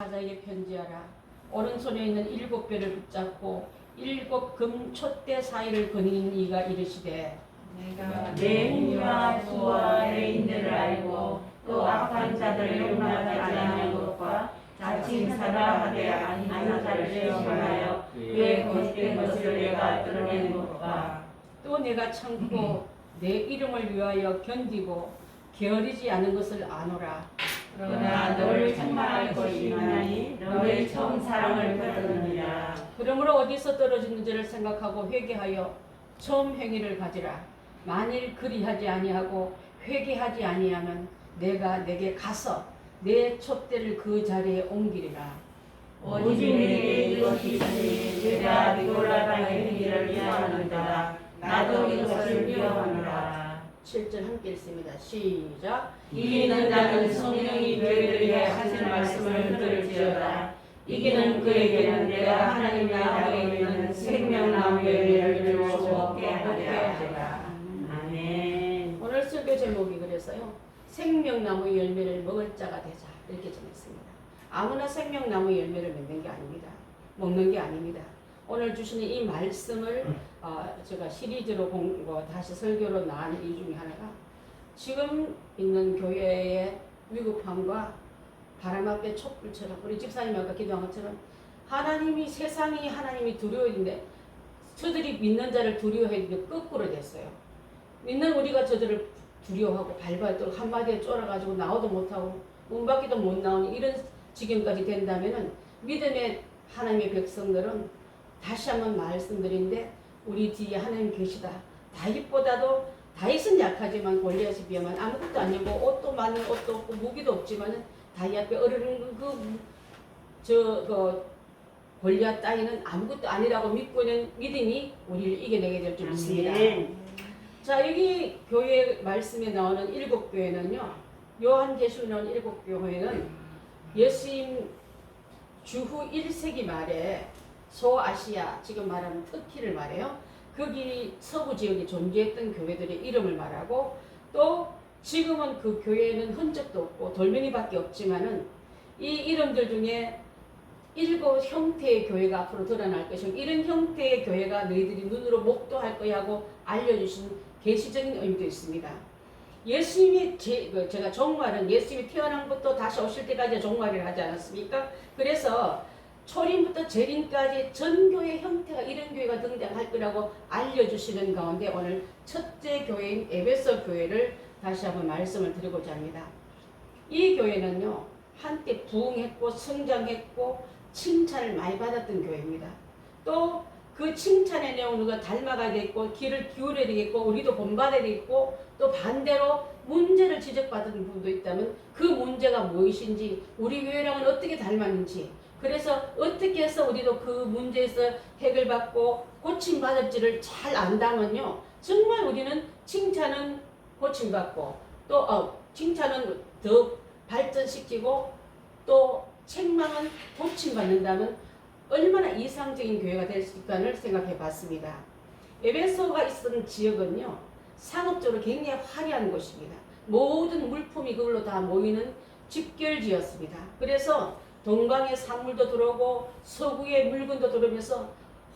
사자에게 편지하라. 오른손에 있는 7뼈를 붙잡고 7금 촛대 사이를 거니는 이가 이르시되 내가 내 힘과 수와 내 인내를 알고 또 악한 자들을 용납하지 아니하는 것과 자칭 사라 하되 아닌 자를 시험하여 그의 거짓된 것을 내가 드러낸 것과 또 내가 참고 내 이름을 위하여 견디고 게으르지 않은 것을 아노라. 그러나 너를 책망할 것이 있나니 너의 처음 사랑을 버렸느니라. 그러므로 어디서 떨어졌는지를 생각하고 회개하여 처음 행위를 가지라. 만일 그리하지 아니하고 회개하지 아니하면 내가 내게 가서 내 촛대를 그 자리에 옮기리라. 오직 내게 이것이 있으니 내가 니골라 당의 행위를 미워하는도다. 나도 이것을 미워하노라. 7절 함께 읽습니다. 시작. 이기는 자는 성령이 너희들에게 하신 말씀을 들을지어다. 이기는 그에게는 내가 하나님 나라에 있는 생명나무 열매를 주어 먹게 하리라. 아멘. 오늘 설교 제목이 그래서요. 생명나무 열매를 먹을 자가 되자 이렇게 정했습니다. 아무나 생명나무 열매를 맺는 게 아닙니다. 먹는 게 아닙니다. 오늘 주시는 이 말씀을 제가 시리즈로 다시 설교로 나온 이유 중에 하나가 지금 있는 교회의 위급함과 바람 앞에 촛불처럼 우리 집사님이 아까 기도한 것처럼 하나님이 세상이 하나님이 두려워했는데 저들이 믿는 자를 두려워했는데 거꾸로 됐어요. 믿는 우리가 저들을 두려워하고 발발도 한마디에 쫄아가지고 나오도 못하고 문 밖에도 못 나오는 이런 지경까지 된다면은 믿음의 하나님의 백성들은 다시 한번 말씀드린데 우리 뒤에 하나님 계시다. 다윗보다도 다윗은 약하지만 골리앗에 비하면 아무것도 아니고 옷도 많은 옷도 없고 무기도 없지만은 다윗 앞에 어르는 그 골리앗 따위는 아무것도 아니라고 믿고 있는 믿음이 우리를 이겨내게 될 줄 믿습니다. 자, 여기 교회 말씀에 나오는 7교회는요. 요한계시록에 나오는 7교회는 예수님 주후 1세기 말에 소아시아, 지금 말하는 터키를 말해요. 거기 서부 지역에 존재했던 교회들의 이름을 말하고 또 지금은 그 교회에는 흔적도 없고 돌멩이밖에 없지만은 이 이름들 중에 7 형태의 교회가 앞으로 드러날 것이고 이런 형태의 교회가 너희들이 눈으로 목도할 거야 하고 알려주신 계시적인 의미도 있습니다. 예수님이 제가 종말은 예수님이 태어난 것도 다시 오실 때까지 종말을 하지 않았습니까? 그래서 초림부터 재림까지 전교의 형태가 이런 교회가 등장할 거라고 알려주시는 가운데 오늘 첫째 교회인 에베소 교회를 다시 한번 말씀을 드리고자 합니다. 이 교회는요 한때 부흥했고 성장했고 칭찬을 많이 받았던 교회입니다. 또 그 칭찬의 내용을 누가 닮아가야 되겠고 귀를 기울여야 되겠고 우리도 본받아야 되겠고 또 반대로 문제를 지적받은 부분도 있다면 그 문제가 무엇인지 우리 교회랑은 어떻게 닮았는지 그래서 어떻게 해서 우리도 그 문제에서 해결받고 고침받을지를 잘 안다면요 정말 우리는 칭찬은 고침받고 또 칭찬은 더 발전시키고 또 책망은 고침받는다면 얼마나 이상적인 교회가 될 수 있다를 생각해 봤습니다. 에베소가 있었던 지역은요 상업적으로 굉장히 화려한 곳입니다. 모든 물품이 그걸로 다 모이는 집결지였습니다. 그래서 동방의 산물도 들어오고 서구의 물건도 들어오면서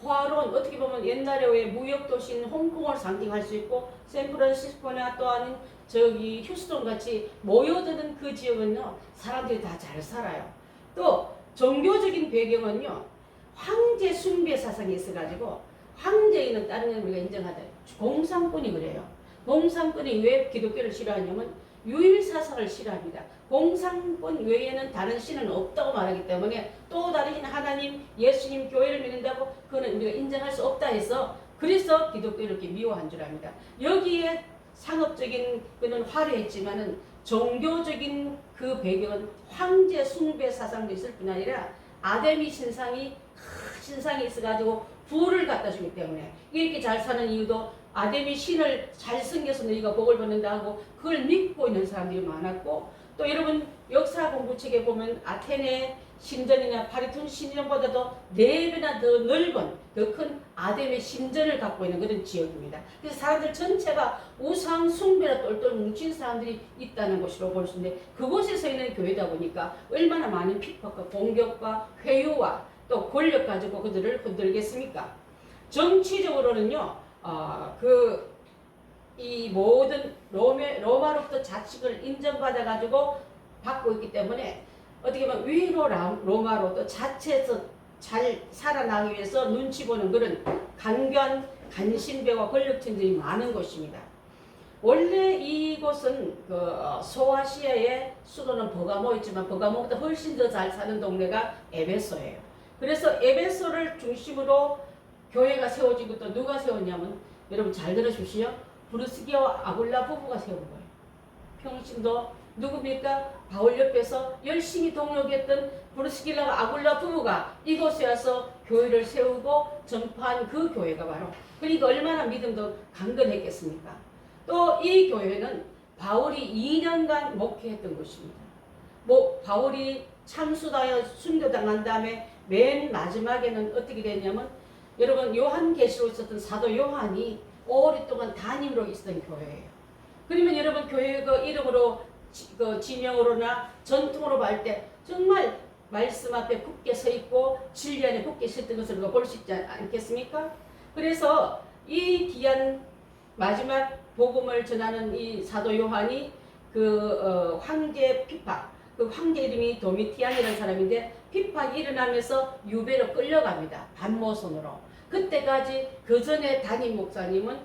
화로운 어떻게 보면 옛날에 왜 무역도시인 홍콩을 상징할 수 있고 샌프란시스코나 또 아닌 저기 휴스턴 같이 모여드는 그 지역은요 사람들이 다 잘 살아요. 또 종교적인 배경은요 황제 숭배 사상이 있어가지고 황제에는 다른 건 우리가 인정하다. 공산권이 그래요. 공산권이 왜 기독교를 싫어하냐면 유일 사상을 싫어합니다. 공산권 외에는 다른 신은 없다고 말하기 때문에 또 다른 하나님, 예수님, 교회를 믿는다고 그거는 우리가 인정할 수 없다 해서 그래서 기독교를 이렇게 미워한 줄 압니다. 여기에 상업적인 그는 화려했지만은 종교적인 그 배경은 황제 숭배 사상도 있을 뿐 아니라 아데미 신상이 있어가지고 부를 갖다 주기 때문에 이렇게 잘 사는 이유도 아데미 신을 잘 섬겨서 너희가 복을 받는다 하고 그걸 믿고 있는 사람들이 많았고 또 여러분 역사 공부 책에 보면 아테네 신전이나 파리톤 신전보다도 4배나 더 넓은 더 큰 아담의 신전을 갖고 있는 그런 지역입니다. 그래서 사람들 전체가 우상 숭배로 똘똘 뭉친 사람들이 있다는 곳으로 볼 수 있는데 그곳에서 있는 교회다 보니까 얼마나 많은 핍박과 공격과 회유와 또 권력 가지고 그들을 흔들겠습니까? 정치적으로는요, 이 모든 로마로부터 자치를 인정받아가지고 받고 있기 때문에 어떻게 보면 위로 로마로 또 자체에서 잘 살아나기 위해서 눈치 보는 그런 강변, 간신배와 권력층들이 많은 곳입니다. 원래 이곳은 소아시아의 수도는 버가모였지만 버가모보다 훨씬 더 잘 사는 동네가 에베소예요. 그래서 에베소를 중심으로 교회가 세워지고 또 누가 세웠냐면 여러분 잘 들어주시오. 브루스기와 아굴라 부부가 세운 거예요. 평신도 누굽니까? 바울 옆에서 열심히 동역했던 브루스길라와 아굴라 부부가 이곳에 와서 교회를 세우고 전파한 그 교회가 바로 그러니까 얼마나 믿음도 강건했겠습니까? 또 이 교회는 바울이 2년간 목회했던 곳입니다. 바울이 참수당하여 순교당한 다음에 맨 마지막에는 어떻게 됐냐면 여러분 요한계시록 있었던 사도 요한이 오랫동안 담임으로 있었던 교회예요. 그러면 여러분 교회 그 이름으로 지명으로나 전통으로 볼 때 정말 말씀 앞에 굳게 서 있고 진리 안에 굳게 서 있던 것을 볼 수 있지 않겠습니까? 그래서 이 귀한 마지막 복음을 전하는 이 사도 요한이 황제 핍박, 그 황제 이름이 도미티안이라는 사람인데 핍박이 일어나면서 유배로 끌려갑니다. 반모선으로. 그때까지 그 전에 담임 목사님은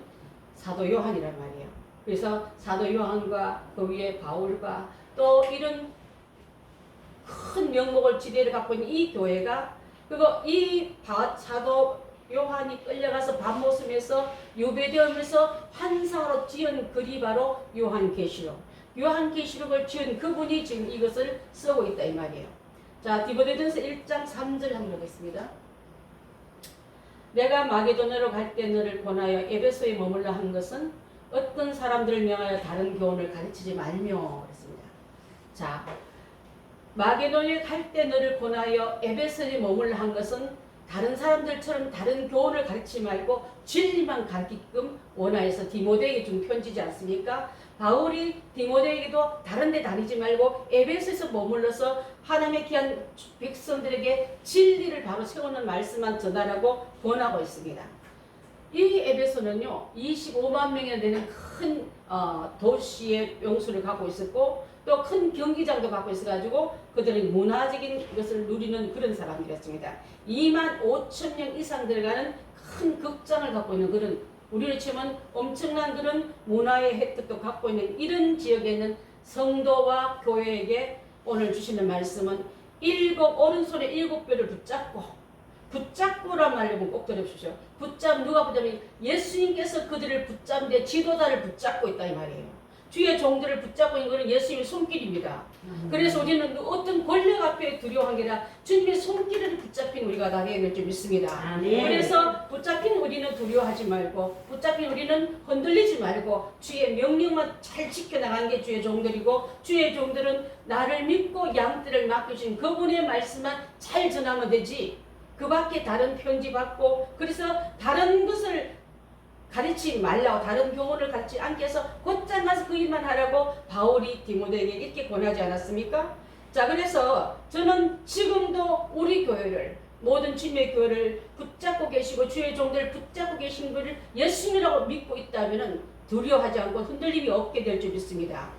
사도 요한이란 말이에요. 그래서 사도 요한과 그 위에 바울과 또 이런 큰 명목을 지대를 갖고 있는 이 교회가 그리고 이 사도 요한이 끌려가서 반모섬에서 유배되면서 환상으로 지은 글이 바로 요한계시록. 요한계시록을 지은 그분이 지금 이것을 쓰고 있다 이 말이에요. 자, 디모데전서 1장 3절 한번 보겠습니다. 내가 마게도냐로 갈 때 너를 권하여 에베소에 머물러 한 것은 어떤 사람들을 명하여 다른 교훈을 가르치지 말며 그랬습니다. 자, 마게도냐에 갈 때 너를 권하여 에베소에 머물러 한 것은 다른 사람들처럼 다른 교훈을 가르치지 말고 진리만 가르치게끔 원하여서 디모데에게 준 편지지 않습니까? 바울이 디모데에게도 다른 데 다니지 말고 에베소에서 머물러서 하나님의 귀한 백성들에게 진리를 바로 세우는 말씀만 전하라고 권하고 있습니다. 이 에베소는요 25만 명이나 되는 큰 도시의 명수를 갖고 있었고 또 큰 경기장도 갖고 있어가지고 그들은 문화적인 것을 누리는 그런 사람들이었습니다. 2만 5천 명 이상 들어가는 큰 극장을 갖고 있는 그런 우리를 치면 엄청난 그런 문화의 혜택도 갖고 있는 이런 지역에 있는 성도와 교회에게 오늘 주시는 말씀은 오른손에 7뼈를 붙잡고란 말로 꼭 들어주십시오. 누가 붙잡으면 예수님께서 그들을 붙잡는데 지도자를 붙잡고 있다 이 말이에요. 주의 종들을 붙잡고 있는 것은 예수님의 손길입니다. 그래서 우리는 어떤 권력 앞에 두려워한 게 아니라 주님의 손길을 붙잡힌 우리가 다 되어야 될 줄 믿습니다. 그래서 붙잡힌 우리는 두려워하지 말고 붙잡힌 우리는 흔들리지 말고 주의 명령만 잘 지켜나가는 게 주의 종들이고 주의 종들은 나를 믿고 양들을 맡겨주신 그분의 말씀만 잘 전하면 되지 그 밖에 다른 편지 받고 그래서 다른 것을 가르치지 말라고 다른 교훈을 가르치지 않게 해서 곧장 가서 그 일만 하라고 바울이 디모데에게 이렇게 권하지 않았습니까? 자, 그래서 저는 지금도 우리 교회를 모든 주님의 교회를 붙잡고 계시고 주의 종들을 붙잡고 계신 분을 예수님이라고 믿고 있다면 두려워하지 않고 흔들림이 없게 될 줄 믿습니다.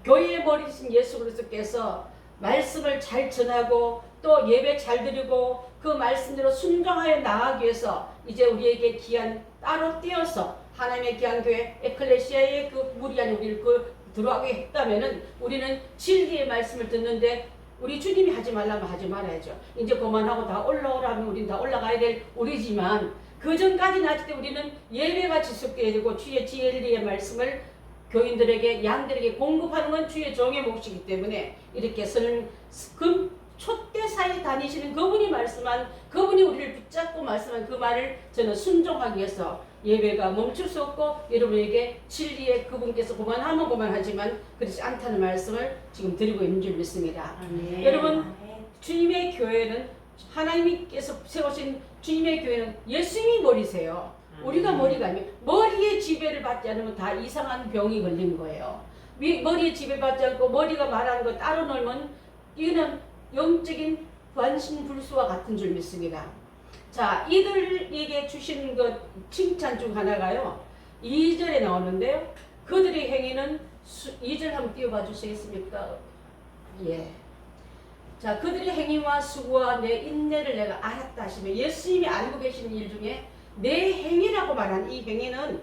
교회의 머리신 예수 그리스도께서 말씀을 잘 전하고 또 예배 잘 드리고 그 말씀대로 순종하여 나가기 위해서 이제 우리에게 따로 띄어서 하나님의 귀한 교회 에클레시아의 그 무리 안에 우리를 들어가게 했다면은 우리는 진리의 말씀을 듣는데 우리 주님이 하지 말라면 하지 말아야죠. 이제 그만하고 다 올라오라면 우리는 다 올라가야 될 우리지만 그 전까지는 아직 우리는 예배가 지속돼야 되고 주의 진리의 말씀을 교인들에게 양들에게 공급하는 건 주의 종의 몫이기 때문에 이렇게 촛대사에 다니시는 그분이 말씀한 그분이 우리를 붙잡고 말씀한 그 말을 저는 순종하기 위해서 예배가 멈출 수 없고 여러분에게 진리의 그분께서 그만하면 그만하지만 그렇지 않다는 말씀을 지금 드리고 있는 줄 믿습니다. 여러분 주님의 교회는 하나님께서 세우신 주님의 교회는 예수님이 머리세요. 우리가 머리가 아니면 머리에 지배를 받지 않으면 다 이상한 병이 걸린 거예요. 머리에 지배받지 않고 머리가 말하는 거 따로 놀면 이거는 영적인 관심불수와 같은 줄 믿습니다. 자, 이들에게 주신 것 칭찬 중 하나가요. 2절에 나오는데요. 그들의 행위는 2절 한번 띄워봐 주시겠습니까? 예. 자, 그들의 행위와 수고와 내 인내를 내가 알았다 하시면 예수님이 알고 계시는 일 중에 내 행위라고 말한 이 행위는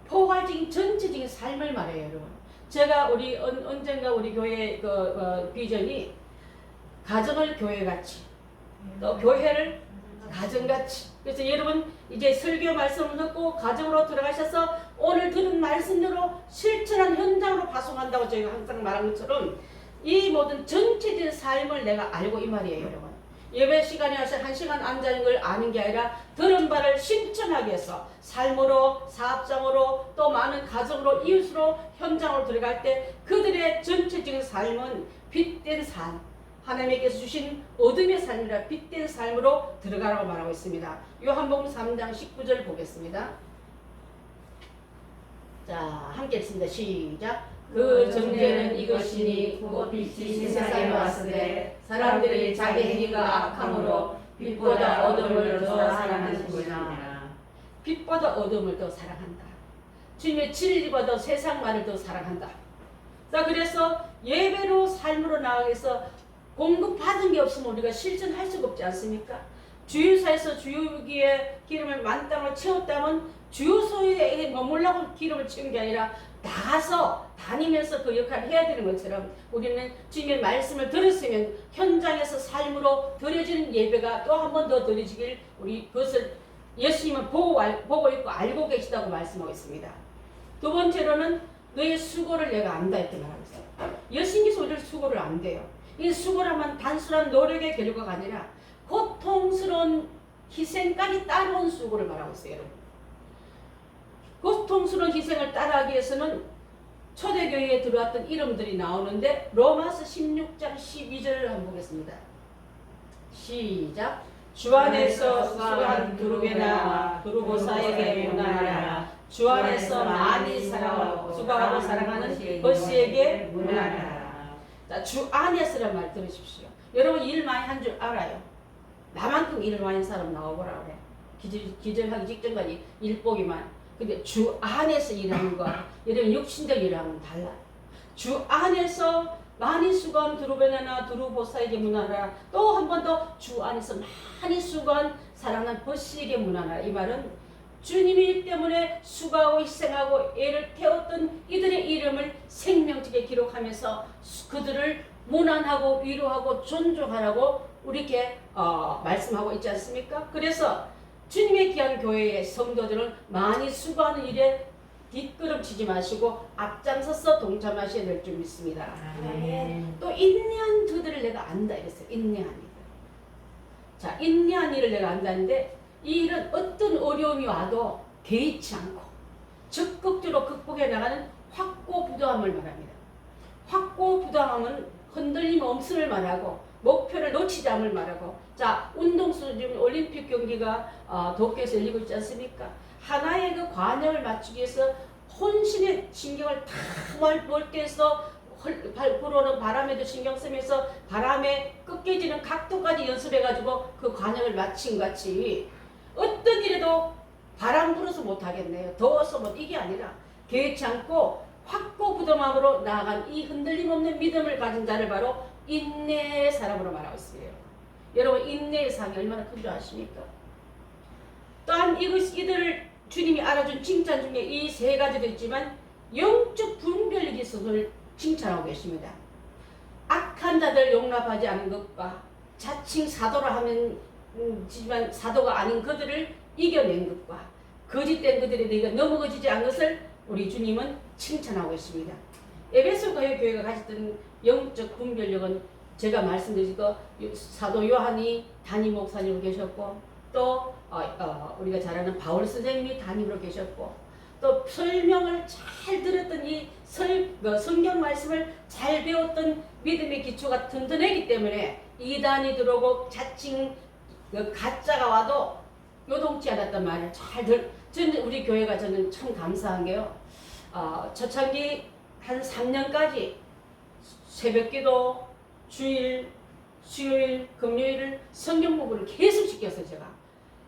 포괄적인 전체적인 삶을 말해요, 여러분. 제가 언젠가 우리 교회 비전이 가정을 교회같이 또 교회를 가정같이. 그래서 여러분 이제 설교 말씀을 듣고 가정으로 들어가셔서 오늘 들은 말씀대로 실천한 현장으로 파송한다고 저희가 항상 말한 것처럼 이 모든 전체적인 삶을 내가 알고 이 말이에요, 여러분. 예배 시간에 와서 1시간 앉아있는 걸 아는 게 아니라 들은 바를 실천하기 위해서 삶으로, 사업장으로, 또 많은 가정으로, 이웃으로, 현장으로 들어갈 때 그들의 전체적인 삶은 빛된 삶, 하나님께서 주신 어둠의 삶이라 빛된 삶으로 들어가라고 말하고 있습니다. 요한복음 3장 19절 보겠습니다. 자, 함께 읽습니다. 시작. 그 전제는 이것이니 곧 빛이 세상에 왔으되 사람들이 자기 행위가 악함으로 빛보다 어둠을 더 사랑하시구나. 빛보다 어둠을 더 사랑한다. 주님의 진리보다 세상만을 더 사랑한다. 자, 그래서 예배로 삶으로 나아가서 공급받은 게 없으면 우리가 실천할 수가 없지 않습니까? 주유소에서 주유기에 기름을 만땅을 채웠다면 주유소에 머물라고 기름을 채운 게 아니라 나가서 다니면서 그 역할을 해야 되는 것처럼 우리는 주님의 말씀을 들었으면 현장에서 삶으로 드려지는 예배가 또 한 번 더 드려지길 우리 그것을 예수님은 보고 있고 알고 계시다고 말씀하고 있습니다. 두 번째로는 너의 수고를 내가 안다 이렇게 말하고 있어요. 예수님께서 우리를 수고를 안 돼요. 이 수고라면 단순한 노력의 결과가 아니라 고통스러운 희생까지 따라온 수고를 말하고 있어요, 여러분. 고통스러운 희생을 따라하기 위해서는 초대교회에 들어왔던 이름들이 나오는데 로마서 16장 12절을 한번 보겠습니다. 시작. 주 안에서 수고한 두루베나 두루보사에게 문안하라. 주 안에서 많이 수고하고 사랑하는 버시에게 문안하라. 자, 주 안에서란 말 들으십시오. 여러분 일 많이 한 줄 알아요. 나만큼 일을 많이 한 사람 나와보라 그래. 기절하기 직전까지 일 보기만. 근데 주 안에서 일하는 거와 여러분 육신적 일하는 달라요. 주 안에서 많이 수고한 두루베나나 두루보사에게 문안하라. 또 한 번 더 주 안에서 많이 수고한 사랑하는 버시에게 문안하라. 이 말은 주님이 때문에 수고하고 희생하고 애를 태웠던 이들의 이름을 생명책에 기록하면서 그들을 문안하고 위로하고 존중하라고 우리에게 말씀하고 있지 않습니까? 그래서 주님의 귀한 교회의 성도들은 많이 수고하는 일에 뒷걸음치지 마시고 앞장서서 동참하셔야 될 줄 믿습니다. 또 인내한 저들을 내가 안다 이랬어요. 인내한 이들. 자, 인내한 일을 내가 안다는데 이 일은 어떤 어려움이 와도 개의치 않고 적극적으로 극복해 나가는 확고부도함을 말합니다. 확고부도함은 흔들림 없음을 말하고 목표를 놓치지 않을 말하고. 자, 운동선수 지금 올림픽 경기가 도쿄에서 열리고 있지 않습니까? 하나의 그 관역을 맞추기 위해서 혼신의 신경을 다 몰두해서 불어오는 바람에도 신경 쓰면서 바람에 꺾여지는 각도까지 연습해가지고 그 관역을 마친 같이 어떤 일에도 바람 불어서 못하겠네요. 더워서 못 이게 아니라 개의치 않고 확고부동함으로 나아간 이 흔들림 없는 믿음을 가진 자를 바로 인내의 사람으로 말하고 있어요. 여러분 인내의 상이 얼마나 큰 줄 아십니까? 또한 이들을 주님이 알아준 칭찬 중에 이 세 가지도 있지만 영적 분별력이 있음을 칭찬하고 계십니다. 악한 자들 용납하지 않은 것과 자칭 사도라 하지만 사도가 아닌 그들을 이겨낸 것과 거짓된 그들에 대해 넘어지지 않은 것을 우리 주님은 칭찬하고 있습니다. 에베소 교회가 가졌던 영적 분별력은 제가 말씀드린 거 사도 요한이 담임 목사님으로 계셨고 또 우리가 잘 아는 바울 선생님이 담임으로 계셨고 또 설명을 잘 들었던 성경 말씀을 잘 배웠던 믿음의 기초가 든든하기 때문에 이단이 들어오고 자칭 그 가짜가 와도 요동치 않았단 말을 저는 우리 교회가 저는 참 감사한 게요. 초창기 한 3년까지 새벽기도, 주일, 수요일, 금요일을 성경 공부를 계속 시켰어요. 제가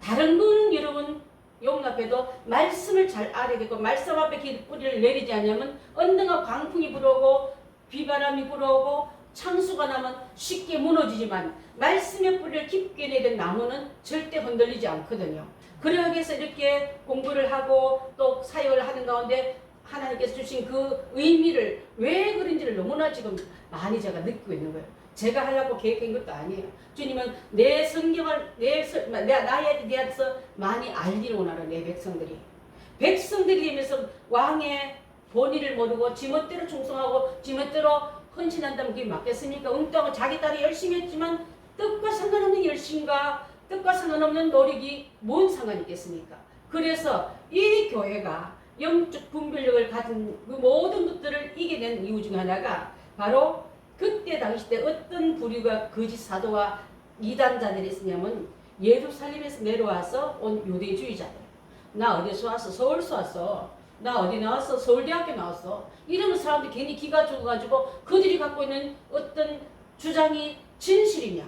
다른 분 여러분 용납해도 말씀을 잘 알아야 되고 말씀 앞에 뿌리를 내리지 않으면 언젠가 광풍이 불어오고 비바람이 불어오고 창수가 나면 쉽게 무너지지만 말씀의 뿌리를 깊게 내린 나무는 절대 흔들리지 않거든요. 그러기 위해서 이렇게 공부를 하고 또 사역을 하는 가운데 하나님께서 주신 그 의미를 왜 그런지를 너무나 지금 많이 제가 느끼고 있는 거예요. 제가 하려고 계획한 것도 아니에요. 주님은 내 성경을 나에 대해서 많이 알기를 원하는 내 백성들이. 백성들이 되면서 왕의 본의를 모르고 지멋대로 충성하고 지멋대로 헌신한다면 그게 맞겠습니까? 엉뚱하고 자기 딸이 열심히 했지만 뜻과 상관없는 열심과 뜻과 상관없는 노력이 뭔 상관이 있겠습니까? 그래서 이 교회가 영적 분별력을 가진 그 모든 것들을 이겨낸 이유 중 하나가 바로 그때 당시 때 어떤 부류가 거짓 사도와 이단자들이 있었냐면 예루살렘에서 내려와서 온 유대주의자들. 나 어디서 왔어? 서울서 왔어. 나 어디 나왔어? 서울대학교 나왔어. 이러는 사람들이 괜히 기가 죽어가지고 그들이 갖고 있는 어떤 주장이 진실이냐,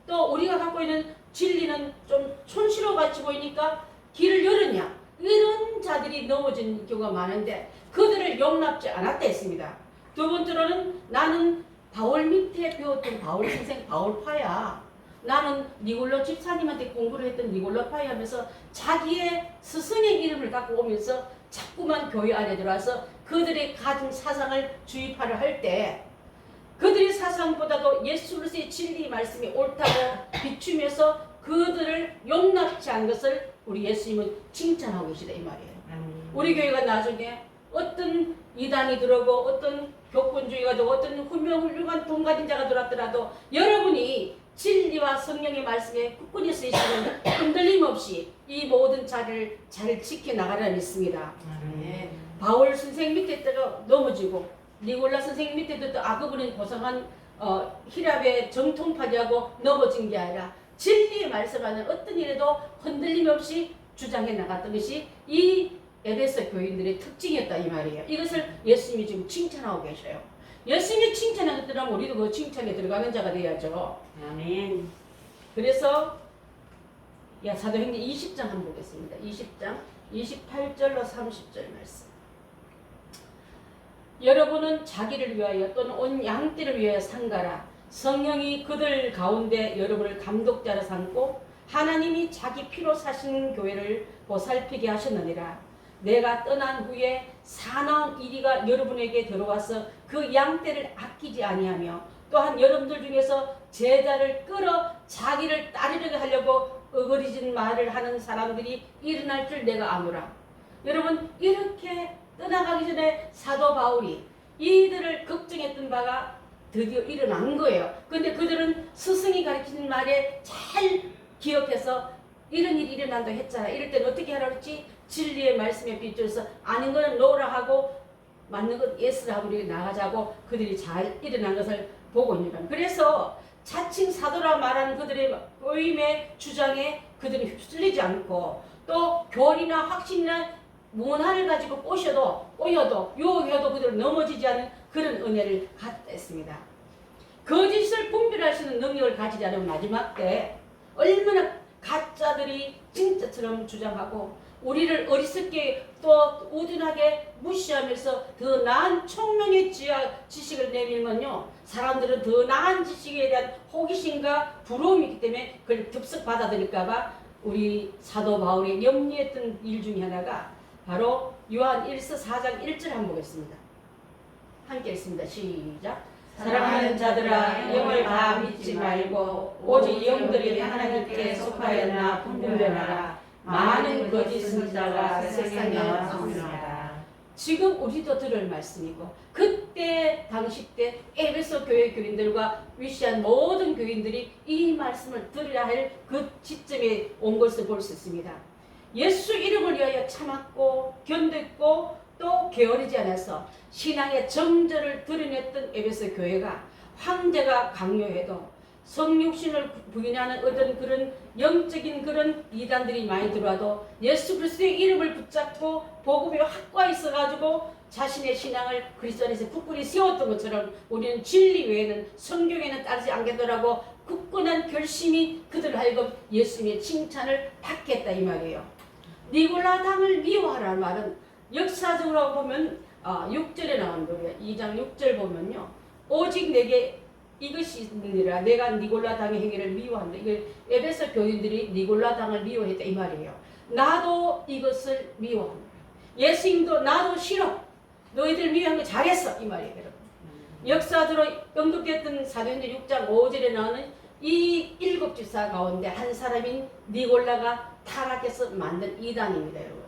또 우리가 갖고 있는 진리는 좀 촌스러워같이 보이니까 길을 열었냐, 이런 자들이 넘어진 경우가 많은데 그들을 용납지 않았다 했습니다. 두 번째로는 나는 바울 밑에 배웠던 바울 선생 바울파야. 나는 니골로 집사님한테 공부를 했던 니골로파야 하면서 자기의 스승의 이름을 갖고 오면서 자꾸만 교회 안에 들어와서 그들의 가진 사상을 주입하려 할 때 그들의 사상보다도 예수 그리스도의 진리 말씀이 옳다고 비추면서 그들을 용납치 않은 것을 우리 예수님은 칭찬하고 계시다 이 말이에요. 우리 교회가 나중에 어떤 이단이 들어오고 어떤 교권주의가 들어오고 어떤 훌륭한 돈 가진 자가 들어왔더라도 여러분이 진리와 성령의 말씀에 굳건히 서 있으면 흔들림 없이 이 모든 자를 잘 지켜나가리라 믿습니다. 바울 선생 밑에 때도 넘어지고 니골라 선생 밑에도 그분은 고상한 히랍의 정통파리하고 넘어진 게 아니라 진리의 말씀하는 어떤 일에도 흔들림 없이 주장해 나갔던 것이 이 에베소 교인들의 특징이었다 이 말이에요. 이것을 예수님이 지금 칭찬하고 계셔요. 예수님이 칭찬하는 것들은 우리도 그 칭찬에 들어가는 자가 돼야죠. 아멘. 그래서 사도행전 20장 한번 보겠습니다. 20장 28절로 30절 말씀. 여러분은 자기를 위하여 또는 온 양떼를 위하여 상가라. 성령이 그들 가운데 여러분을 감독자로 삼고 하나님이 자기 피로 사신 교회를 보살피게 하셨느니라. 내가 떠난 후에 사나운 이리가 여러분에게 들어와서 그 양떼를 아끼지 아니하며 또한 여러분들 중에서 제자를 끌어 자기를 따르려고 하려고 어거리진 말을 하는 사람들이 일어날 줄 내가 아노라. 여러분 이렇게 떠나가기 전에 사도 바울이 이들을 걱정했던 바가 드디어 일어난 거예요. 근데 그들은 스승이 가르치는 말에 잘 기억해서 이런 일이 일어난다 했잖아. 이럴 때는 어떻게 하라 그랬지? 진리의 말씀에 비추어서 아닌 거는 노라 하고 맞는 건 예스라 하고 우리 나가자고 그들이 잘 일어난 것을 보고 있는 겁니다. 그래서 자칭 사도라 말하는 그들의 보임의 주장에 그들이 휩쓸리지 않고 또 교리나 확신이나 문화를 가지고 꼬여도 유혹해도 그들은 넘어지지 않은 그런 은혜를 갖다 했습니다. 거짓을 분별할 수 있는 능력을 가지지 않은 마지막 때 얼마나 가짜들이 진짜처럼 주장하고 우리를 어리석게 또 우둔하게 무시하면서 더 나은 총명의 지식을 내밀면요, 사람들은 더 나은 지식에 대한 호기심과 부러움이 있기 때문에 그걸 덥석 받아들일까봐 우리 사도 바울이 염려했던 일 중에 하나가 바로 요한 1서 4장 1절 한번 보겠습니다. 함께 읽습니다. 시작. 사랑하는 자들아, 영을 다 믿지 말고 오직 영들이 하나님께 속하였나 분별하라. 많은 거짓 선지자가 세상에 나왔습니다. 지금 우리도 들을 말씀이고 그때 당시 때 에베소 교회 교인들과 위시한 모든 교인들이 이 말씀을 들어야 할 그 시점에 온 것을 볼 수 있습니다. 예수 이름을 위하여 참았고 견뎠고 또 게으르지 않아서 신앙의 정절을 드러냈던 에베소 교회가 황제가 강요해도 성육신을 부인하는 어떤 그런 영적인 그런 이단들이 많이 들어와도 예수 그리스도의 이름을 붙잡고 복음에 확고히 있어가지고 자신의 신앙을 그리스도 안에서 굳건히 세웠던 것처럼 우리는 진리 외에는 성경에는 따르지 않겠더라고 굳건한 결심이 그들 하여금 예수님의 칭찬을 받겠다 이 말이에요. 니골라 당을 미워하라는 말은 역사적으로 보면 6절에 나오는 거예요. 2장 6절 보면요. 오직 내게 이것이 있느니라 내가 니골라 당의 행위를 미워한다. 이걸 에베소 교인들이 니골라 당을 미워했다 이 말이에요. 나도 이것을 미워한다. 예수님도 나도 싫어. 너희들 미워한 거 잘했어 이 말이에요. 여러분. 역사적으로 언급됐던 사도행전 6장 5절에 나오는 이 7 집사 가운데 한 사람인 니골라가 타락해서 만든 이단입니다. 여러분.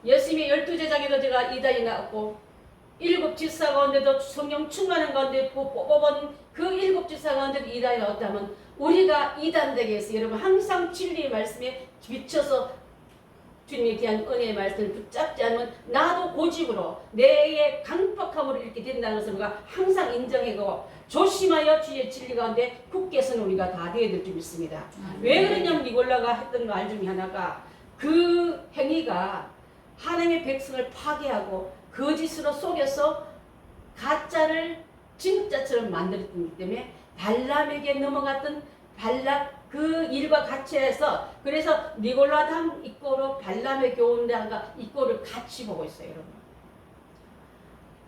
예수님의 12제자에도 제가 이단이 나왔고 7 집사 가운데도 성령 충만한 가운데 뽑은 그 7 집사 가운데도 이단이 나왔다면 우리가 이단되게 해서 여러분 항상 진리의 말씀에 비춰서 주님에 대한 은혜의 말씀을 붙잡지 않으면 나도 고집으로 내의 강박함으로 이렇게 된다는 것을 우리가 항상 인정하고 조심하여 주의 진리 가운데 굳게 서는 우리가 다 되어야 될 줄 믿습니다. 왜 그러냐면 니골라가 했던 말 중에 하나가 그 행위가 하나님의 백성을 파괴하고 거짓으로 속여서 가짜를 진짜처럼 만들었기 때문에 발람에게 넘어갔던 발락 그 일과 같이 해서 그래서 니골라 당 이꼬로 발람의 교훈당과 이꼬를 같이 보고 있어요. 여러분.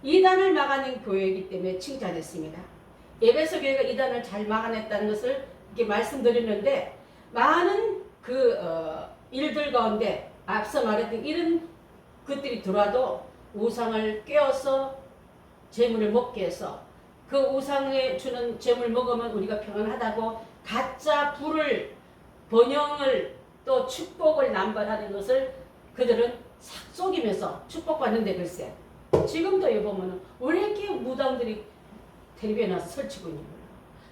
이단을 막아낸 교회이기 때문에 칭찬했습니다. 에베소 교회가 이단을 잘 막아냈다는 것을 이렇게 말씀드렸는데 많은 그 일들 가운데 앞서 말했던 이런 것들이 들어와도 우상을 꿰어서 재물을 먹게 해서 그 우상에 주는 재물 먹으면 우리가 평안하다고 가짜 불을 번영을 또 축복을 남발하는 것을 그들은 속이면서 축복받는데 글쎄 지금도 여기 보면은 왜 이렇게 무당들이 텔레비에 나서 설치고 있는 거예요.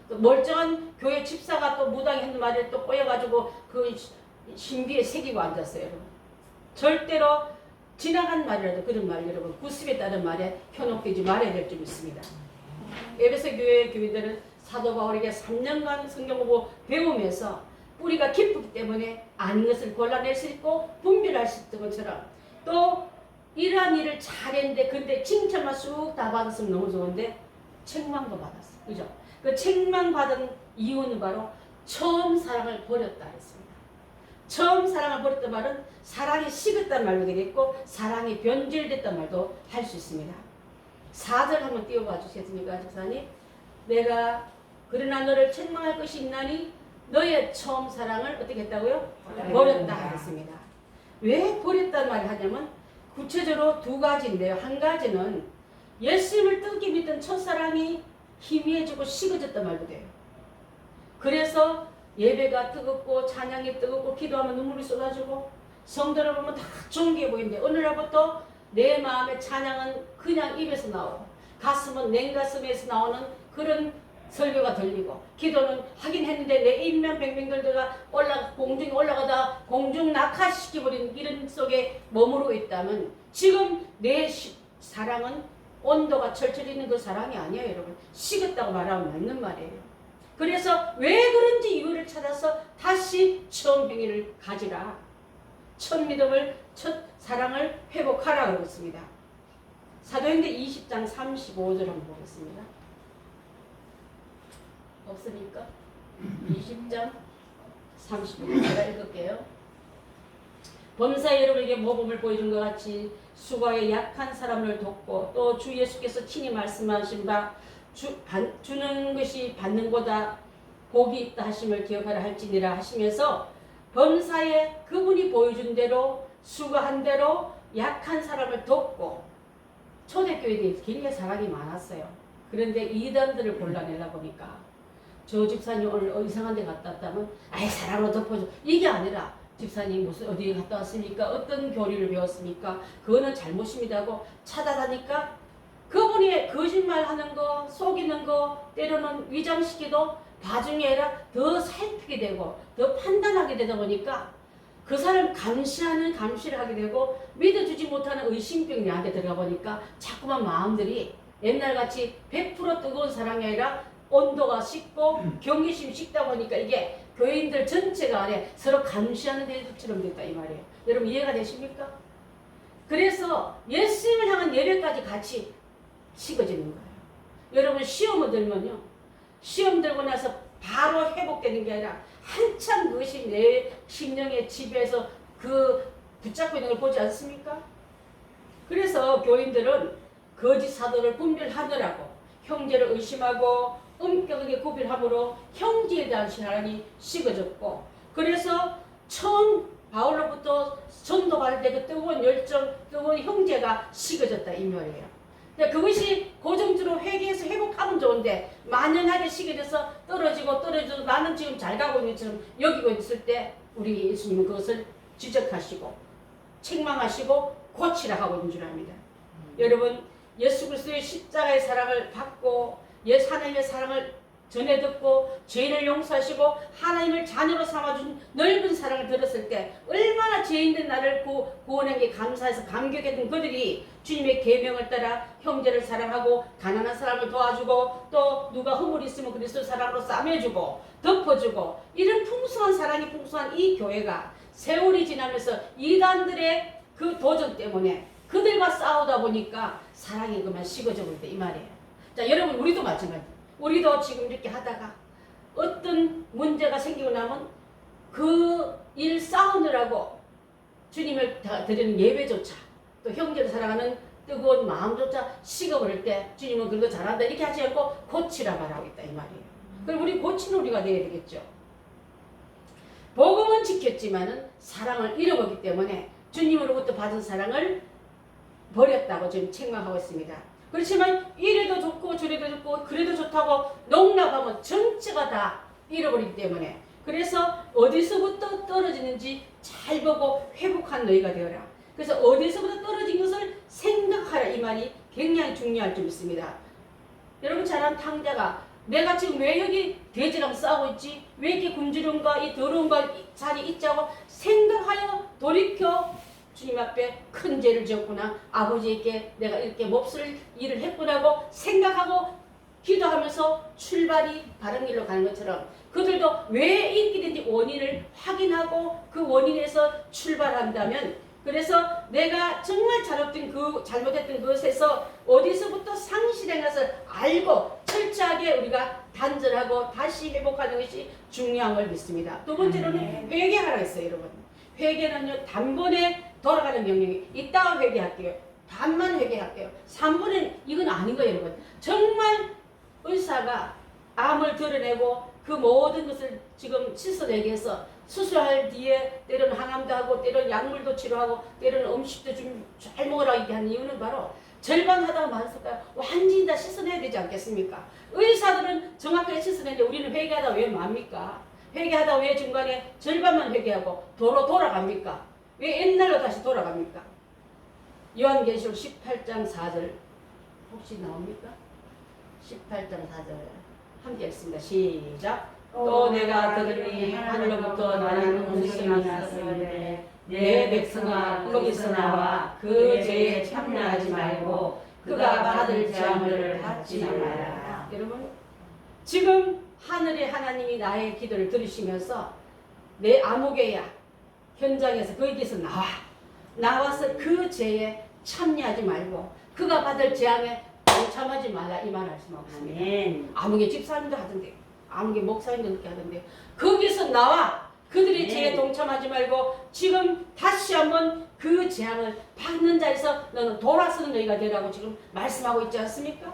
또 멀쩡한 교회 집사가 또 무당이 하는 말에 또 꼬여가지고 그 신비에 새기고 앉았어요. 여러분. 절대로 지나간 말이라도 그런 말 여러분 구습에 따른 말에 현혹되지 말아야 될 줄 믿습니다. 에베소 교회 교인들은 사도 바울에게 3년간 성경 공부 배우면서 뿌리가 깊기 때문에 아는 것을 골라낼 수 있고 분별할 수 있던 것처럼 또 이러한 일을 잘했는데 근데 칭찬만 쑥 다 받았으면 너무 좋은데 책망도 받았어. 그죠? 그 책망받은 이유는 바로 처음 사랑을 버렸다 했습니다. 처음 사랑을 버렸단 말은 사랑이 식었단 말도 되겠고 사랑이 변질됐단 말도 할 수 있습니다. 4절 한번 띄워봐 주시겠습니까, 집사님? 내가 그러나 너를 책망할 것이 있나니 너의 처음 사랑을 어떻게 했다고요? 버렸다 했습니다. 왜 버렸단 말을 하냐면 구체적으로 2가지인데요. 한 가지는 예수님을 뜨겁게 믿던 첫사랑이 희미해지고 식어졌단 말도 돼요. 그래서 예배가 뜨겁고 찬양이 뜨겁고 기도하면 눈물이 쏟아지고 성도를 보면 다 존귀해 보이는데 어느 날부터 내 마음의 찬양은 그냥 입에서 나오고 가슴은 냉가슴에서 나오는 그런 설교가 들리고 기도는 하긴 했는데 내 인면백명들다가 공중에 올라가다 공중 낙하시켜버린 이런 속에 머무르고 있다면 지금 내 사랑은 온도가 철철 있는 그 사랑이 아니에요. 여러분 식었다고 말하면 맞는 말이에요. 그래서 왜 그런지 이유를 찾아서 다시 처음 행위를 가지라. 첫 믿음을 첫 사랑을 회복하라 그랬습니다. 사도행전 20장 35절 한번 보겠습니다. 없습니까? 20장 35절 제가 읽을게요. 범사 여러분에게 모범을 보여준 것 같이 수고에 약한 사람을 돕고 또 주 예수께서 친히 말씀하신 바 주는 것이 받는 거다 복이 있다 하심을 기억하라 할지니라 하시면서 범사에 그분이 보여준 대로 수고한 대로 약한 사람을 돕고 초대교회에 굉장히 사랑이 많았어요. 그런데 이단들을 골라내다 보니까 저 집사님 오늘 이상한 데 갔다 왔다면 아이 사랑으로 덮어줘 이게 아니라 집사님 무슨 어디에 갔다 왔습니까? 어떤 교리를 배웠습니까? 그거는 잘못입니다 하고 찾아다니까 그분이 거짓말하는 거 속이는 거 때로는 위장시키도 나중에 아니라 더 살피게 되고 더 판단하게 되다 보니까 그 사람 감시를 하게 되고 믿어주지 못하는 의심병이 나한테 들어가 보니까 자꾸만 마음들이 옛날같이 100% 뜨거운 사랑이 아니라 온도가 식고 경계심이 식다 보니까 이게 교인들 전체가 안에 서로 감시하는 대도처럼 됐다 이 말이에요. 여러분 이해가 되십니까? 그래서 예수님을 향한 예배까지 같이 식어지는 거예요. 여러분 시험을 들면요. 시험 들고 나서 바로 회복되는 게 아니라 한참 그것이 내 심령의 지배에서 그 붙잡고 있는 걸 보지 않습니까? 그래서 교인들은 거짓 사도를 분별하느라고 형제를 의심하고 엄격하게 구별함으로 형제에 대한 신앙이 식어졌고, 그래서 처음 바울로부터 전도 받을 때 그 뜨거운 열정, 뜨거운 형제가 식어졌다 이 말이에요. 근데 그것이 고정적으로 회개해서 회복하면 좋은데 만연하게 식어져서 떨어지고 나는 지금 잘 가고 있는 것처럼 여기고 있을 때 우리 예수님은 그것을 지적하시고 책망하시고 고치라 하고 있는 줄 압니다. 여러분 예수 그리스도의 십자가의 사랑을 받고 하나님의 사랑을 전해 듣고 죄인을 용서하시고 하나님을 자녀로 삼아준 넓은 사랑을 들었을 때 얼마나 죄인된 나를 구원한 게 감사해서 감격했던 그들이 주님의 계명을 따라 형제를 사랑하고 가난한 사람을 도와주고 또 누가 허물 있으면 그리스도 사랑으로 싸매주고 덮어주고 이런 풍성한 사랑이 풍성한 이 교회가 세월이 지나면서 이단들의 그 도전 때문에 그들과 싸우다 보니까 사랑이 그만 식어져 버렸다 이 말이에요. 자 여러분 우리도 마찬가지. 우리도 지금 이렇게 하다가 어떤 문제가 생기고 나면 그 일 싸우느라고 주님을 드리는 예배조차 또 형제를 사랑하는 뜨거운 마음조차 식어버릴 때 주님은 그거 잘한다 이렇게 하지 않고 고치라 말하고 있다 이 말이에요. 그럼 우리 고치는 우리가 돼야 되겠죠. 복음은 지켰지만은 사랑을 잃어버렸기 때문에 주님으로부터 받은 사랑을 버렸다고 지금 책망하고 있습니다. 그렇지만 이래도 좋고 저래도 좋고 그래도 좋다고 농락하면 전체가 다 잃어버리기 때문에 그래서 어디서부터 떨어지는지 잘 보고 회복한 너희가 되어라. 그래서 어디서부터 떨어진 것을 생각하라 이 말이 굉장히 중요할 점 있습니다. 여러분 잘 아는 탕자가 내가 지금 왜 여기 돼지랑 싸우고 있지? 왜 이렇게 굶주림과 이 더러움과 자리 있자고 생각하여 돌이켜 주님 앞에 큰 죄를 지었구나. 아버지에게 내가 이렇게 몹쓸 일을 했구나고 생각하고 기도하면서 출발이 바른 길로 가는 것처럼 그들도 왜 이 길인지 원인을 확인하고 그 원인에서 출발한다면 그래서 내가 정말 잘못했던 그것에서 어디서부터 상실한 것을 알고 철저하게 우리가 단절하고 다시 회복하는 것이 중요한 걸 믿습니다. 두 번째로는 회개하라 했어요, 여러분. 회개는요, 단번에 돌아가는 명령이 이따가 회개할게요. 반만 회개할게요. 3분은 이건 아닌 거예요, 여러분. 정말 의사가 암을 드러내고 그 모든 것을 지금 씻어내기 위해서 수술할 뒤에 때로는 항암도 하고 때로는 약물도 치료하고 때로는 음식도 좀 잘 먹으라고 얘기하는 이유는 바로 절반 하다가 말았을까요? 완전히 다 씻어내야 되지 않겠습니까? 의사들은 정확하게 씻어내는데 우리는 회개하다 왜 맙니까? 회개하다 왜 중간에 절반만 회개하고 돌아갑니까? 왜 옛날로 다시 돌아갑니까? 요한계시록 18장 4절 혹시 나옵니까? 18장 4절 함께 읽습니다. 시작. 또 내가 들으니 하늘로부터 나는 음성이 있었는데 내 백성아 거기서 나와 그 죄에 참여하지 말고 그가 받을 재앙을 받지 말아라. 여러분 지금 하늘의 하나님이 나의 기도를 들으시면서 내 아무개야 현장에서 거기서 나와서 그 죄에 참여하지 말고 그가 받을 재앙에 동참하지 말라 이 말 말씀하고 있습니다. 아무개 집사님도 하던데 아무개 목사님도 그렇게 하던데 거기서 나와 그들의 죄에 동참하지 말고 지금 다시 한번 그 재앙을 받는 자에서 너는 돌아서는 너희가 되라고 지금 말씀하고 있지 않습니까?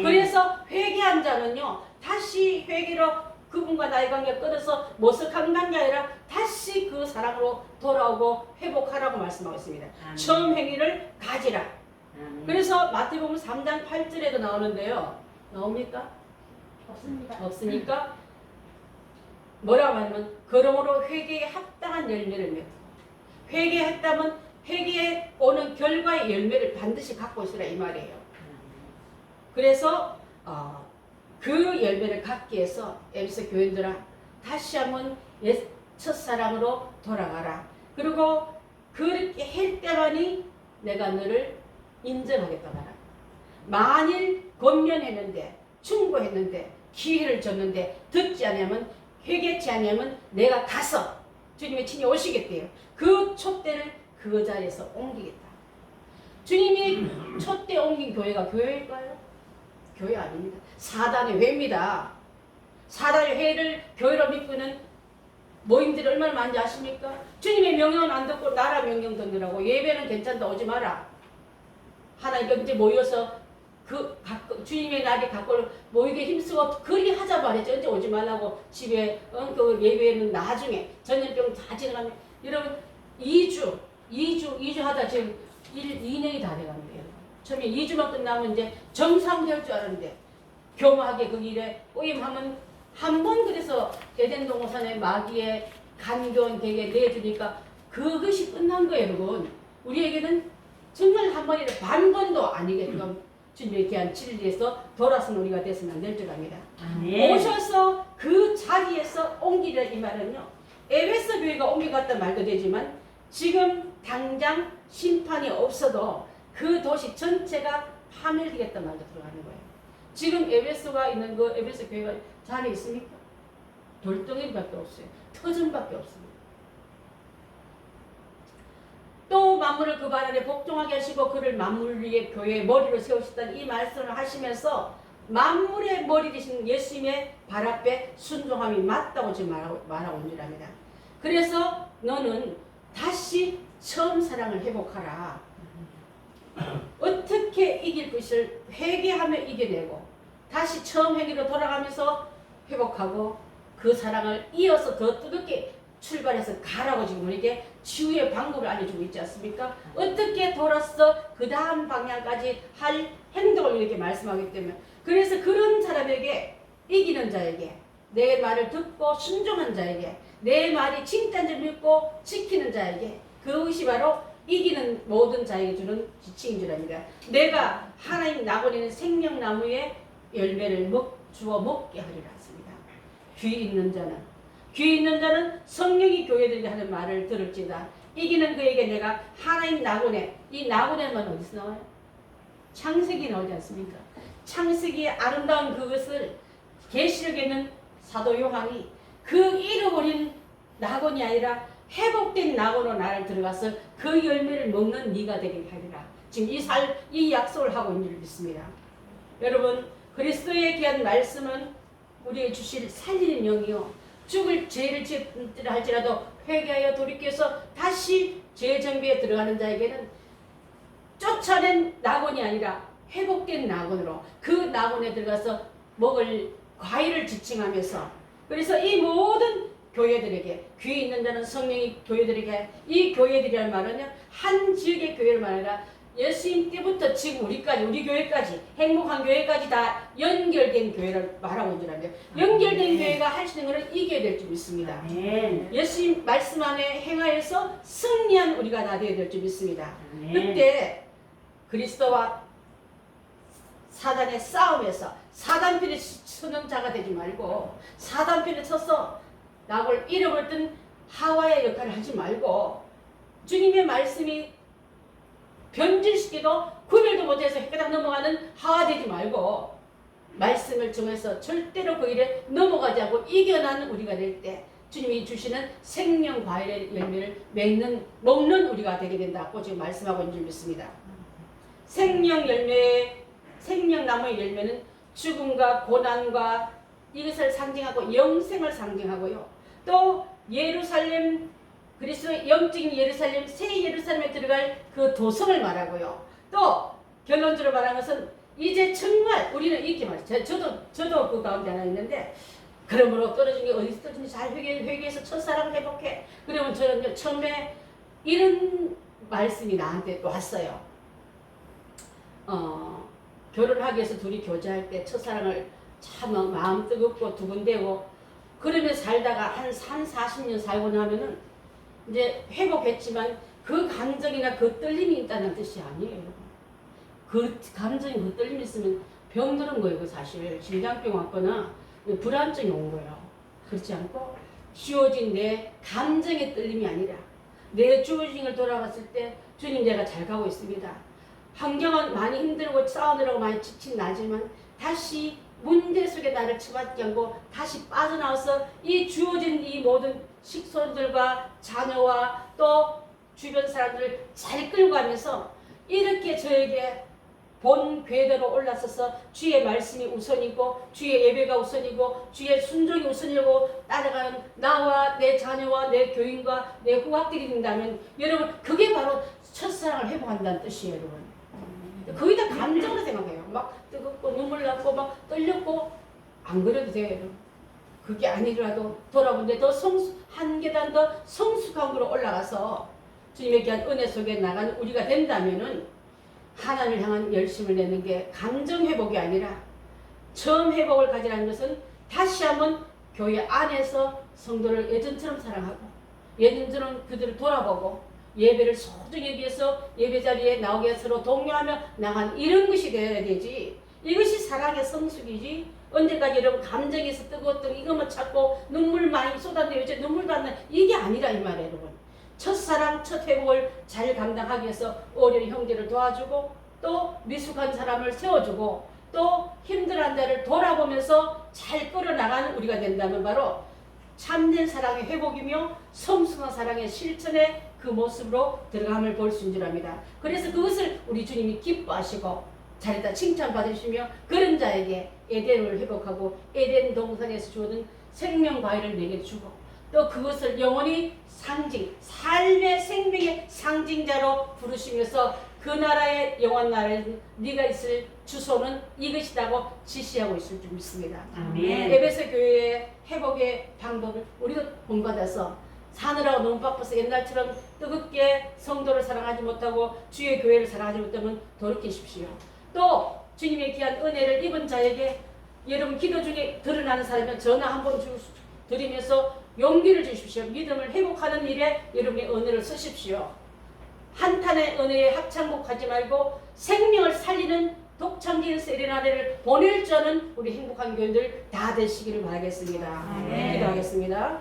그래서 회개한 자는요 다시 회개로 그분과 나의 관계가 끊어서 모색하는 게 아니라 다시 그 사랑으로 돌아오고 회복하라고 말씀하고 있습니다. 처음 행위를 가지라. 그래서 마태복음 3장 8절에도 나오는데요. 나옵니까? 없습니까? 뭐라고 하냐면 그러므로 회개에 합당한 열매를 맺고 회개했다면 회개에 오는 결과의 열매를 반드시 갖고 있으라 이 말이에요. 그래서 그 열매를 갖기 위해서 에베소 교인들아 다시 한번 첫사랑으로 돌아가라. 그리고 그렇게 할 때만이 내가 너를 인정하겠다 말아. 만일 권면했는데 충고했는데 기회를 줬는데 듣지 않으면 회개치 않으면 내가 가서 주님의 친히 오시겠대요. 그 촛대를 그 자리에서 옮기겠다. 주님이 촛대 옮긴 교회가 교회일까요? 교회 아닙니다. 사단의 회입니다. 사단의 회를 교회로 믿고는 모임들이 얼마나 많은지 아십니까? 주님의 명령은 안 듣고 나라 명령 듣느라고 예배는 괜찮다 오지 마라. 하나님 이제 모여서 주님의 날이 갖고 모이게 힘쓰고 그리 하자 말했죠. 언제 오지 말라고 집에 그 예배는 나중에 전염병 다 지나가면 여러분 2주 하다 지금 2년이 다 돼갑니다. 여러분. 처음에 2주만 끝나면 이제 정상될 줄 알았는데 교묘하게 그 일에 오임하면 한 번 그래서 에덴동호산의 마귀의 간교원 되게 내주니까 그것이 끝난 거예요. 여러분. 우리에게는 정말 한 번이라 반 번도 아니게끔 주님의 귀한 진리에서 돌아선 우리가 됐으면 안 될 줄 압니다. 네. 오셔서 그 자리에서 옮기려 이 말은요. 에베소 교회가 옮겨갔다 말도 되지만 지금 당장 심판이 없어도 그 도시 전체가 파멸되겠다 말도 들어가는 거예요. 지금 에베소가 있는 그 에베소 교회가 자리에 있습니까? 돌덩이밖에 없어요. 터전밖에 없습니다. 또 만물을 그 발 아래 복종하게 하시고 그를 만물 위에 교회의 머리로 세우셨다는 이 말씀을 하시면서 만물의 머리 되신 예수님의 발 앞에 순종함이 맞다고 지금 말하고 있는 줄 압니다. 그래서 너는 다시 처음 사랑을 회복하라. 어떻게 이길 것을 회개하며 이겨내고 다시 처음 회개로 돌아가면서 회복하고 그 사랑을 이어서 더 뜨겁게 출발해서 가라고 지금 우리에게 치유의 방법을 알려주고 있지 않습니까? 어떻게 돌아서 그 다음 방향까지 할 행동을 이렇게 말씀하기 때문에 그래서 그런 사람에게 이기는 자에게 내 말을 듣고 순종한 자에게 내 말이 칭찬을 믿고 지키는 자에게 그것이 바로 이기는 모든 자에게 주는 지칭인 줄 압니다. 내가 하나님 나고리는 생명나무의 열매를 주어 먹게 하리라 했습니다. 귀 있는 자는 성령이 교회들에게 하는 말을 들을지다. 이기는 그에게 내가 하나님 나고네. 이 나고네만 어디서 나와요? 창세기 나오지 않습니까? 창세기의 아름다운 그것을 계시록에는 사도 요한이 그 잃어버린 나곤이 아니라 회복된 나곤으로 나를 들어가서 그 열매를 먹는 네가 되게 하리라. 지금 이 약속을 하고 있는 줄 믿습니다. 여러분 그리스도에 대한 말씀은 우리에게 주실 살리는 영이요. 죽을 죄를 짓더라 할지라도 회개하여 돌이켜서 다시 죄 정비에 들어가는 자에게는 쫓아낸 낙원이 아니라 회복된 낙원으로 그 낙원에 들어가서 먹을 과일을 지칭하면서 그래서 이 모든 교회들에게 귀 있는 자는 성령이 교회들에게 이 교회들이란 말은요 한 지역의 교회를 말하라 예수님 때부터 지금 우리까지 우리 교회까지 행복한 교회까지 다 연결된 교회를 말하고 있는 줄 알아요. 연결된 교회가 할 수 있는 것을 이겨야 될 줄 믿습니다. 예수님 말씀 안에 행하여서 승리한 우리가 다 되어야 될 줄 믿습니다. 그때 그리스도와 사단의 싸움에서 사단 편에 서는 자가 되지 말고 사단 편에 서서 낙을 잃어버렸던 하와의 역할을 하지 말고 주님의 말씀이 변질시키도 구별도 못해서 헷갈려 넘어가는 하와 되지 말고 말씀을 정해서 절대로 그 일에 넘어가지 않고 이겨나는 우리가 될 때 주님이 주시는 생명 과일의 열매를 먹는 우리가 되게 된다고 지금 말씀하고 있는 줄 믿습니다. 생명나무의 열매는 죽음과 고난과 이것을 상징하고 영생을 상징하고요. 또 예루살렘 그리스도의 영적인 예루살렘 새 예루살렘에 들어갈 그 도성을 말하고요. 또 결론적으로 말하는 것은 이제 정말 우리는 이렇게 말해요. 저도 그 가운데 하나 있는데 그러므로 떨어진 게 어디서 떨어진지 잘 회개해서 첫사랑을 회복해. 그러면 저는 처음에 이런 말씀이 나한테 왔어요. 결혼하기 위해서 둘이 교제할 때 첫사랑을 참 마음 뜨겁고 두근대고 그러면 살다가 한 40년 살고 나면은 이제 회복했지만 그 감정이나 그 떨림이 있다는 뜻이 아니에요. 그 감정이 그 떨림이 있으면 병드는 거예요. 그 사실 심장병 왔거나 불안증이 온 거예요. 그렇지 않고 주어진 내 감정의 떨림이 아니라 내 주어진을 돌아봤을 때 주님 제가 잘 가고 있습니다. 환경은 많이 힘들고 싸우느라고 많이 지친 나지만 다시 문제 속에 나를 처박지 않고 다시 빠져나와서 이 주어진 이 모든 식손들과 자녀와 또 주변 사람들을 잘 끌고 가면서 이렇게 저에게 본 궤도로 올라서서 주의 말씀이 우선이고 주의 예배가 우선이고 주의 순종이 우선이고 따라가는 나와 내 자녀와 내 교인과 내 후학들이 된다면 여러분 그게 바로 첫사랑을 회복한다는 뜻이에요. 여러분 거의 다 감정으로 생각해요. 막 뜨겁고 눈물 났고 막 떨렸고 안 그래도 돼요. 여러분 그게 아니더라도 돌아보는데 더 한 계단 더 성숙함으로 올라가서 주님의 귀한 은혜 속에 나가는 우리가 된다면은 하나님을 향한 열심을 내는 게 감정 회복이 아니라 처음 회복을 가지라는 것은 다시 한번 교회 안에서 성도를 예전처럼 사랑하고 예전처럼 그들을 돌아보고 예배를 소중히 위해서 예배 자리에 나오게 서로 동요하며 나간 이런 것이 되어야 되지. 이것이 사랑의 성숙이지. 언제까지 여러분 감정에서 뜨거웠던 이것만 찾고 눈물 많이 쏟아내요. 이제 눈물도 안 나. 이게 아니라 이 말이에요, 여러분. 첫사랑, 첫 회복을 잘 감당하기 위해서 어려운 형제를 도와주고 또 미숙한 사람을 세워주고 또 힘들어한 자를 돌아보면서 잘 끌어나가는 우리가 된다면 바로 참된 사랑의 회복이며 성숙한 사랑의 실천의 그 모습으로 들어감을 볼 수 있는 줄 압니다. 그래서 그것을 우리 주님이 기뻐하시고 잘했다 칭찬받으시며 그런 자에게 에덴을 회복하고 에덴 동산에서 주어진 생명 과일을 내게 주고 또 그것을 영원히 상징, 삶의 생명의 상징자로 부르시면서 그 나라의 영원 나라에 네가 있을 주소는 이것이라고 지시하고 있을 줄 믿습니다. 아멘. 에베소 교회의 회복의 방법을 우리도 본받아서 사느라고 너무 바빠서 옛날처럼 뜨겁게 성도를 사랑하지 못하고 주의 교회를 사랑하지 못하면 돌이키십시오. 또 주님의 귀한 은혜를 입은 자에게 여러분 기도 중에 드러나는 사람이면 전화 한번 드리면서 용기를 주십시오. 믿음을 회복하는 일에 여러분의 은혜를 쓰십시오. 한탄의 은혜에 합창곡 하지 말고 생명을 살리는 독창진 세레나데를 보낼 줄 아는 우리 행복한 교인들 다 되시기를 바라겠습니다. 기도하겠습니다.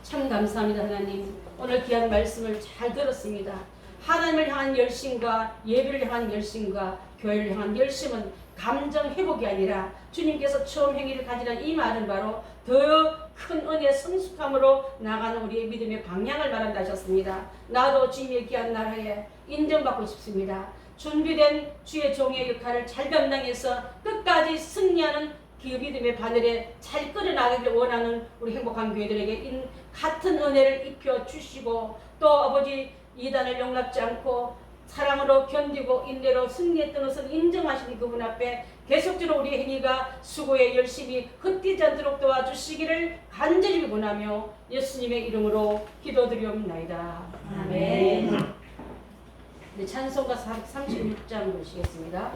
참 감사합니다. 하나님 오늘 귀한 말씀을 잘 들었습니다. 하나님을 향한 열심과 예배를 향한 열심과 교회를 향한 열심은 감정 회복이 아니라 주님께서 처음 행위를 가지는 이 말은 바로 더 큰 은혜 성숙함으로 나가는 우리의 믿음의 방향을 말한다 하셨습니다. 나도 주님의 귀한 나라에 인정받고 싶습니다. 준비된 주의 종의 역할을 잘 감당해서 끝까지 승리하는 그 믿음의 바늘에 잘 끌어나가기를 원하는 우리 행복한 교회들에게 같은 은혜를 입혀 주시고 또 아버지 이단을 용납지 않고 사랑으로 견디고 인내로 승리했던 것을 인정하시는 그분 앞에 계속적으로 우리의 행위가 수고에 열심히 헛되지 않도록 도와주시기를 간절히 원하며 예수님의 이름으로 기도드리옵나이다. 아멘. 네, 찬송가 36장 보시겠습니다.